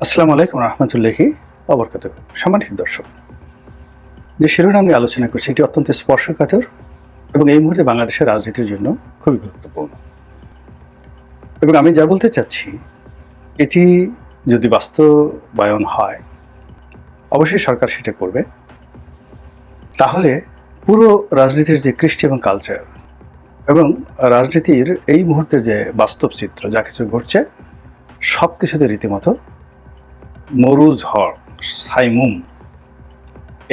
আসসালামু আলাইকুম রহমতুল্লাহি ওয়া সম্মানিত দর্শক, যে শিরোনাম নিয়ে আলোচনা করছি এটি অত্যন্ত স্পর্শকাতর এবং এই মুহূর্তে বাংলাদেশের রাজনীতির জন্য খুবই গুরুত্বপূর্ণ। এবং আমি যা বলতে চাচ্ছি এটি যদি বাস্তবায়ন হয়, অবশ্যই সরকার সেটা করবে। তাহলে পুরো রাজনীতির যে কৃষ্টি এবং কালচার এবং রাজনীতির এই মুহূর্তের যে বাস্তব চিত্র যা কিছু ঘটছে সব কিছুতে রীতিমতো মরুঝড় সাইমুম,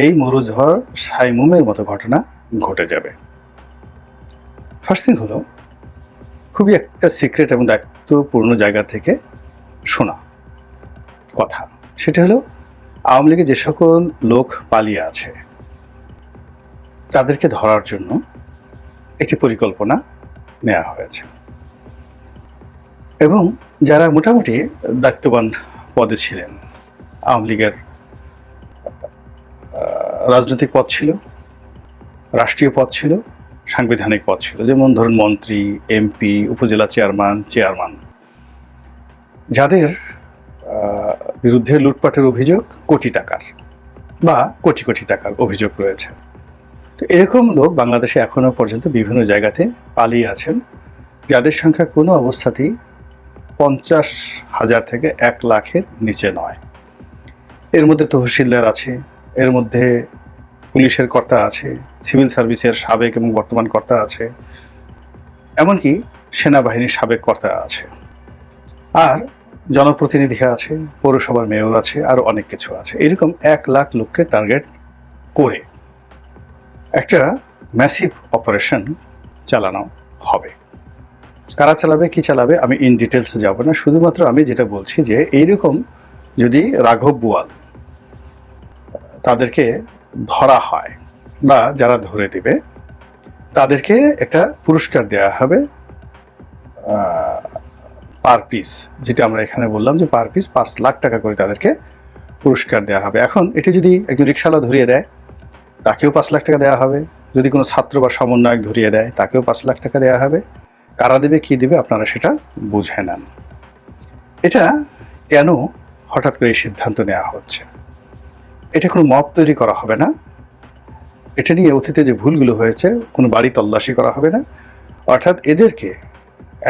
এই মরুঝড় সাইমুমের মতো ঘটনা ঘটে যাবে। ফার্স্ট থিং হলো, খুবই একটা সিক্রেট এবং দায়িত্বপূর্ণ জায়গা থেকে শোনা কথা, সেটা হলো আওয়ামী লীগের যে সকল লোক পালিয়ে আছে তাদেরকে ধরার জন্য একটি পরিকল্পনা নেওয়া হয়েছে এবং যারা মোটামুটি দায়িত্ববান পদে ছিলেন, আওয়ামী লীগের রাজনৈতিক পদ ছিল, রাষ্ট্রীয় পদ ছিল, সাংবিধানিক পদ ছিল, যেমন ধরুন মন্ত্রী, এমপি, উপজেলা চেয়ারম্যান, যাদের বিরুদ্ধে লুটপাটের অভিযোগ কোটি টাকার বা কোটি কোটি টাকার অভিযোগ রয়েছে। তো এরকম লোক বাংলাদেশে এখনো পর্যন্ত বিভিন্ন জায়গাতে পালিয়ে আছেন, যাদের সংখ্যা কোনো অবস্থাতেই 50,000 থেকে 1 লাখের নিচে নয়। এর মধ্যে তহসিলদার আছে, এর মধ্যে পুলিশের কর্তা আছে, সিভিল সার্ভিসের সাবেক এবং বর্তমান কর্তা আছে, এমনকি সেনাবাহিনীর সাবেক কর্তা আছে, আর জনপ্রতিনিধি আছে, পৌরসভার মেয়র আছে, আরো অনেক কিছু আছে। এরকম 1 লাখ লোককে টার্গেট করে একটা ম্যাসিভ অপারেশন চালানো হবে। কারা চালাবে, কি চালাবে, আমি ইন ডিটেলসে যাব না। শুধুমাত্র আমি যেটা বলছি যে এইরকম যদি রাঘব বোয়াল তাদেরকে ধরা হয় বা যারা ধরে দিবে তাদেরকে একটা পুরস্কার দেওয়া হবে পার পিস, যেটা আমরা এখানে বললাম যে পার পিস 5 লাখ টাকা করে তাদেরকে পুরস্কার দেওয়া হবে। এখন এটি যদি একজন রিকশাওয়ালা ধরিয়ে দেয় তাকেও 5 লাখ টাকা দেওয়া হবে, যদি কোনো ছাত্র বা সমন্বয়ক ধরিয়ে দেয় তাকেও 5 লাখ টাকা দেওয়া হবে। কারা দেবে, কি দেবে, আপনারা সেটা বুঝে নেন। এটা কেন হঠাৎ করে এই সিদ্ধান্ত নেওয়া হচ্ছে? এটা কোনো মব তৈরি করা হবে না, এটা নিয়ে অতীতে যে ভুলগুলো হয়েছে কোনো বাড়ি তল্লাশি করা হবে না। অর্থাৎ এদেরকে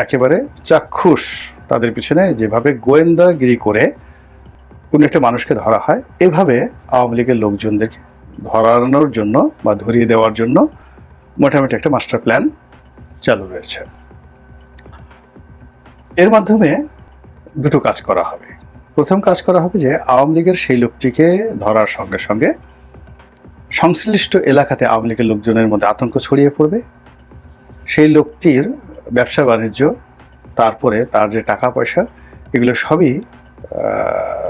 একেবারে চাক্ষুষ, তাদের পিছনে যেভাবে গোয়েন্দাগিরি করে কোনো একটা মানুষকে ধরা হয়, এভাবে আওয়ামী লীগের লোকজনদেরকে ধরানোর জন্য বা ধরিয়ে দেওয়ার জন্য মোটামুটি একটা মাস্টার প্ল্যান চালু রয়েছে। এর মাধ্যমে দুটো কাজ করা হবে। প্রথম কাজ করা হবে যে আওয়ামী লীগের সেই লোকটিকে ধরার সঙ্গে সঙ্গে সংশ্লিষ্ট এলাকাতে আওয়ামী লীগের লোকজনের মধ্যে আতঙ্ক ছড়িয়ে পড়বে। সেই লোকটির ব্যবসা বাণিজ্য, তারপরে তার যে টাকা পয়সা, এগুলো সবই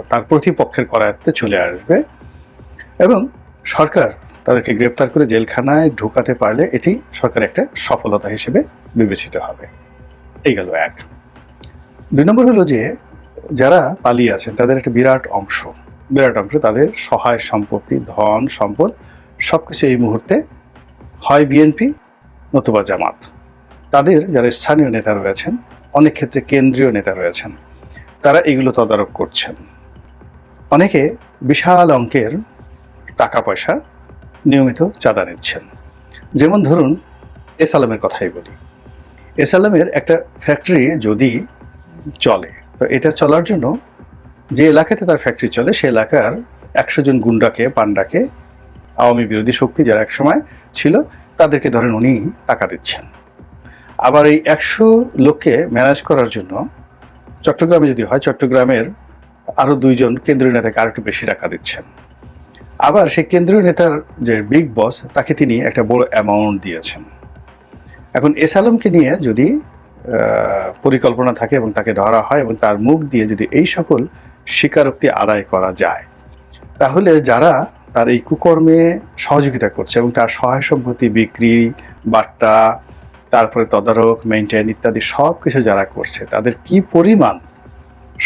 তার প্রতিপক্ষের করায়ত্তে চলে আসবে এবং সরকার তাদেরকে গ্রেপ্তার করে জেলখানায় ঢুকাতে পারলে এটি সরকারের একটা সফলতা হিসেবে বিবেচিত হবে। এই গেল এক। 2 নম্বর হলো যে যারা পালিয়ে আছেন তাদের একটা বিরাট অংশ তাদের সহায় সম্পত্তি, ধন সম্পদ সবকিছু এই মুহূর্তে হয় বিএনপি নতুবা জামাত, তাদের যারা স্থানীয় নেতা রয়েছেন, অনেক ক্ষেত্রে কেন্দ্রীয় নেতা রয়েছেন, তারা এগুলো তদারক করছেন। অনেকে বিশাল অঙ্কের টাকা পয়সা নিয়মিত চাঁদা নিচ্ছেন। যেমন ধরুন এস আলমের কথাই বলি, এস আলমের একটা ফ্যাক্টরি যদি চলে, তো এটা চলার জন্য যে এলাকাতে তার ফ্যাক্টরি চলে সে এলাকার 100 জন গুন্ডাকে, পান্ডাকে, আওয়ামী বিরোধী শক্তি যারা একসময় ছিল তাদেরকে ধরেন উনি টাকা দিচ্ছেন। আবার এই 100 লোককে ম্যানেজ করার জন্য চট্টগ্রামে যদি হয়, চট্টগ্রামের আরো 2 জন কেন্দ্রীয় নেতাকে আরো একটু বেশি টাকা দিচ্ছেন। আবার সেই কেন্দ্রীয় নেতার যে বিগ বস তাকে তিনি একটা বড় অ্যামাউন্ট দিয়েছেন। এখন এস আলমকে নিয়ে যদি পরিকল্পনা থাকে এবং তাকে ধরা হয় এবং তার মুখ দিয়ে যদি এই সকল স্বীকারোক্তি আদায় করা যায়, তাহলে যারা তার এই কুকর্মে সহযোগিতা করছে এবং তার সহায় সম্পত্তি বিক্রি, বাট্টা, তারপরে তদারক, মেইনটেইন ইত্যাদি সব কিছু যারা করছে তাদের কি পরিমাণ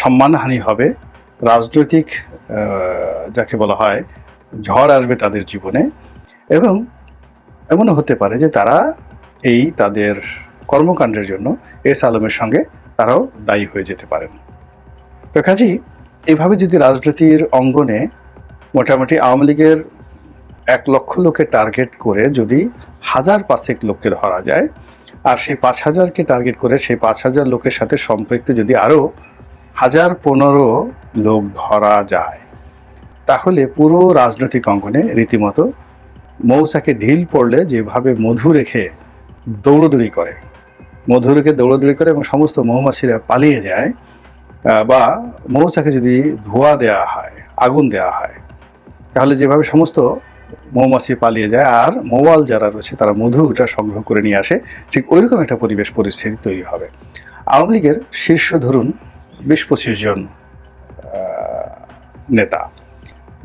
সম্মানহানি হবে, রাজনৈতিক যাকে বলা হয় ঝড় আসবে তাদের জীবনে। এবং এমনও হতে পারে যে তারা এই তাদের কর্মকাণ্ডের জন্য এস আলমের সঙ্গে তারাও দায়ী হয়ে যেতে পারেন। তো কাজেই এভাবে যদি রাজনীতির অঙ্গনে মোটামুটি আওয়ামী লীগের 1 লক্ষ লোকে টার্গেট করে যদি 1000-5 লোককে ধরা যায়, আর সেই 5000কে টার্গেট করে সেই 5000 লোকের সাথে সম্পৃক্ত যদি আরো 1015 লোক ধরা যায়, তাহলে পুরো রাজনৈতিক অঙ্গনে রীতিমতো মৌচাকে ঢিল পড়লে যেভাবে মধু রেখে দৌড়দৌড়ি করে, মধু রেখে দৌড়দৌড়ি করে এবং সমস্ত মৌমাছিরা পালিয়ে যায়, বা মৌচাকে যদি ধোঁয়া দেওয়া হয়, আগুন দেওয়া হয়, তাহলে যেভাবে সমস্ত মৌমাছি পালিয়ে যায় আর মৌয়াল যারা রয়েছে তারা মধুটা সংগ্রহ করে নিয়ে আসে, ঠিক ওইরকম একটা পরিবেশ পরিস্থিতি তৈরি হবে। আওয়ামী লীগের শীর্ষ ধরুন 20-25 জন নেতা,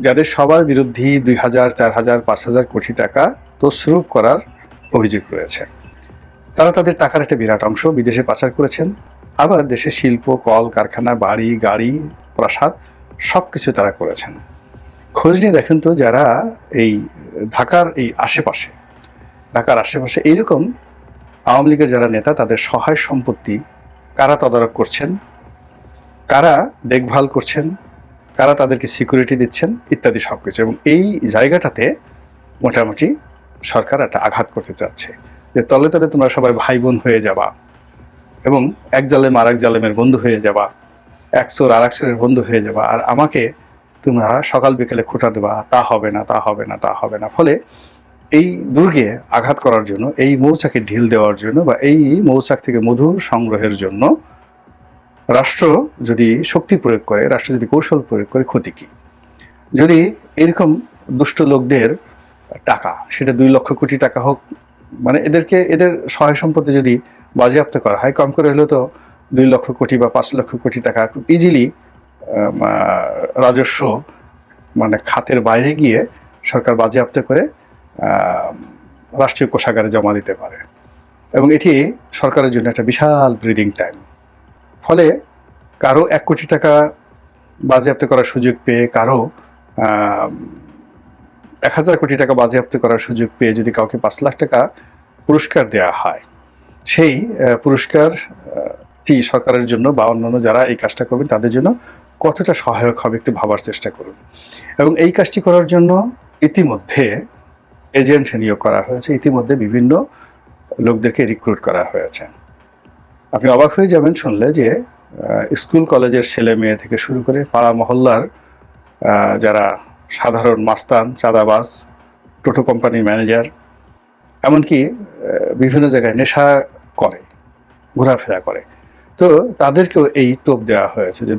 যাদের সবার বিরুদ্ধে 2000, 4000, 5000 কোটি টাকা তছরূপ করার অভিযোগ রয়েছে। তারা তাদের টাকার একটা বিরাট অংশ বিদেশে পাচার করেছেন, আবার দেশের শিল্প, কল কারখানা, বাড়ি গাড়ি, প্রাসাদ সবকিছু তারা করেছেন। খোঁজ নিয়ে দেখেন তো যারা এই ঢাকার আশেপাশে এইরকম আওয়ামী লীগের যারা নেতা, তাদের সহায় সম্পত্তি কারা তদারক করছেন, কারা দেখভাল করছেন, কারা তাদেরকে সিকিউরিটি দিচ্ছেন ইত্যাদি সবকিছু। এবং এই জায়গাটাতে মোটামুটি সরকার একটা আঘাত করতে চাচ্ছে যে তলে তলে তোমরা সবাই ভাই বোন হয়ে যাবা এবং এক জালেম আর এক জালেমের বন্ধু হয়ে যাবা, এক চোর আর এক চোরের বন্ধু হয়ে যাবা, আর আমাকে তোমরা সকাল বিকেলে খোঁটা দেবা, তা হবে না। ফলে এই দুর্গে আঘাত করার জন্য, এই মৌচাকে ঢিল দেওয়ার জন্য বা এই মৌচাক থেকে মধু সংগ্রহের জন্য রাষ্ট্র যদি শক্তি প্রয়োগ করে, রাষ্ট্র যদি কৌশল প্রয়োগ করে, ক্ষতি কি? যদি এরকম দুষ্ট লোকদের টাকা, সেটা 2 লক্ষ কোটি টাকা হোক, মানে এদের সহায় সম্পত্তি যদি বাজেয়াপ্ত করা হয়, কম করে হলেও তো 2 লক্ষ কোটি বা 5 লক্ষ কোটি টাকা খুব ইজিলি রাজস্ব মানে খাতের বাইরে গিয়ে সরকার বাজেয়াপ্ত করে রাষ্ট্রীয় কোষাগারে জমা দিতে পারে, এবং এটি সরকারের জন্য একটা বিশাল ব্রিদিং টাইম। ফলে কারো 1 কোটি টাকা বাজেয়াপ্ত করার সুযোগ পেয়ে, কারো 1000 কোটি টাকা বাজেয়াপ্ত করার সুযোগ পেয়ে যদি কাউকে 5 লাখ টাকা পুরস্কার দেওয়া হয়, সেই পুরস্কারটি সরকারের জন্য বা অন্যান্য যারা এই কাজটা করবেন তাদের জন্য কতটা সহায়ক হবে একটু ভাবার চেষ্টা করুন। এবং এই কাজটি করার জন্য ইতিমধ্যে এজেন্ট নিয়োগ করা হয়েছে, ইতিমধ্যে বিভিন্ন লোকদেরকে রিক্রুট করা হয়েছে। আপনি অবাক হয়ে যাবেন শুনলে যে স্কুল কলেজের ছেলে মেয়ে থেকে শুরু করে পাড়া মহল্লার যারা সাধারণ মাস্তান, চাঁদাবাজ, টোটো কোম্পানির ম্যানেজার, এমনকি বিভিন্ন জায়গায় নেশা করে, ঘোরাফেরা করে, তো তাদেরকেও এই টোপ দেওয়া হয়েছে যে